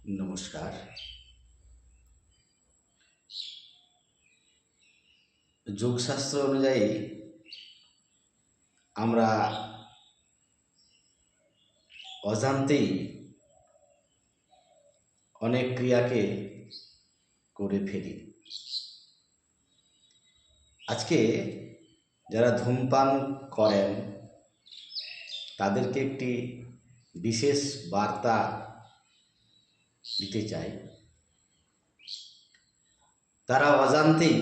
নমস্কার। যোগশাস্ত্র অনুযায়ী আমরা অজান্তেই অনেক ক্রিয়াকে করে ফেলি। আজকে যারা ধূমপান করেন তাদেরকে একটি বিশেষ বার্তা দিতে চাই। তারা অজান্তেই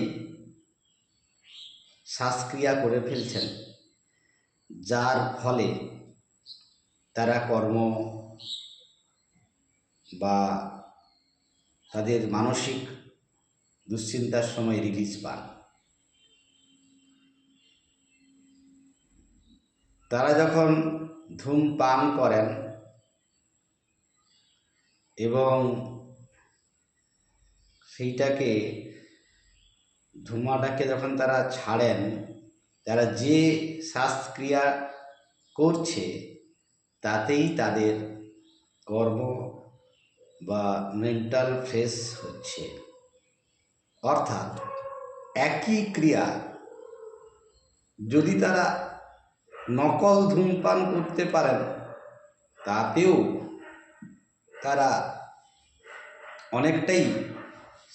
শ্বাসক্রিয়া করে ফেলছেন, যার ফলে তারা কর্ম বা তাদের মানসিক দুশ্চিন্তার সময় রিলিজ পান। তারা যখন ধূমপান করেন এবং সেইটাকে ধূমাটাকে যখন তারা ছাড়েন, তারা যে শ্বাসক্রিয়া করছে তাতেই তাদের কর্ম বা মেন্টাল ফ্রেশ হচ্ছে। অর্থাৎ একই ক্রিয়া যদি তারা নকল ধূমপান করতে পারেন তাতেও তারা অনেকটাই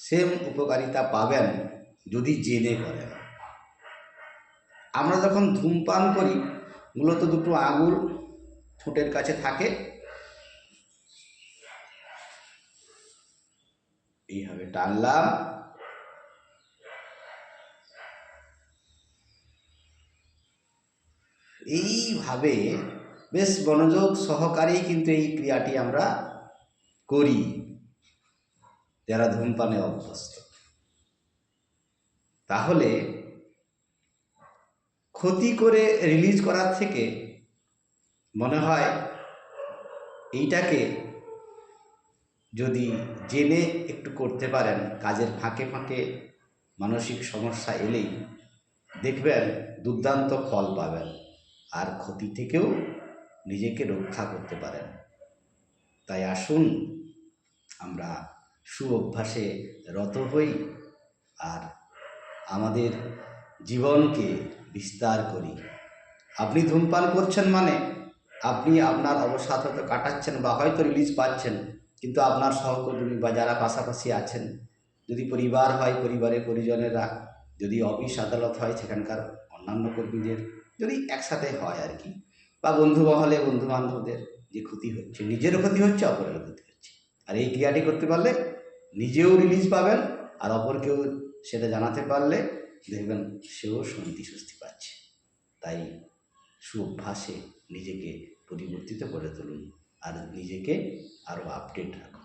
সেম উপকারিতা পাবেন যদি জেনে করেন। আমরা যখন ধূমপান করি মূলত দুটো আঙুল ঠোঁটের কাছে থাকে, এইভাবে টানলাম, এইভাবে বেশ মনোযোগ সহকারে কিন্তু এই ক্রিয়াটি আমরা করি যারা ধূমপানে অভ্যস্ত। তাহলে ক্ষতি করে রিলিজ করার থেকে মনে হয় এইটাকে যদি জেনে একটু করতে পারেন, কাজের ফাঁকে ফাঁকে মানসিক সমস্যা এলেই দেখবেন দুর্দান্ত ফল পাবেন, আর ক্ষতি থেকেও নিজেকে রক্ষা করতে পারেন। তাই আসুন আমরা সুঅভ্যাসে রত হই আর আমাদের জীবনকে বিস্তার করি। আপনি ধূমপান করছেন মানে আপনি আপনার অবসাদ হয়তো কাটাচ্ছেন বা হয়তো রিলিজ পাচ্ছেন, কিন্তু আপনার সহকর্মী বা যারা পাশাপাশি আছেন, যদি পরিবার হয় পরিবারের পরিজনেরা, যদি অফিস আদালত হয় সেখানকার অন্যান্য কর্মীদের, যদি একসাথে হয় আর কি, বা বন্ধু মহলে বন্ধু বান্ধবদের, যে ক্ষতি হচ্ছে নিজেরও ক্ষতি হচ্ছে অপরেরও ক্ষতি হচ্ছে। আর এই ক্রিয়াটি করতে পারলে নিজেও রিলিজ পাবেন আর অপরকেও সেটা জানাতে পারলে দেখবেন সেও শান্তি স্বস্তি পাচ্ছে। তাই সুঅভ্যাসে নিজেকে পরিবর্তিত করে তুলুন আর নিজেকে আরও আপডেট রাখুন।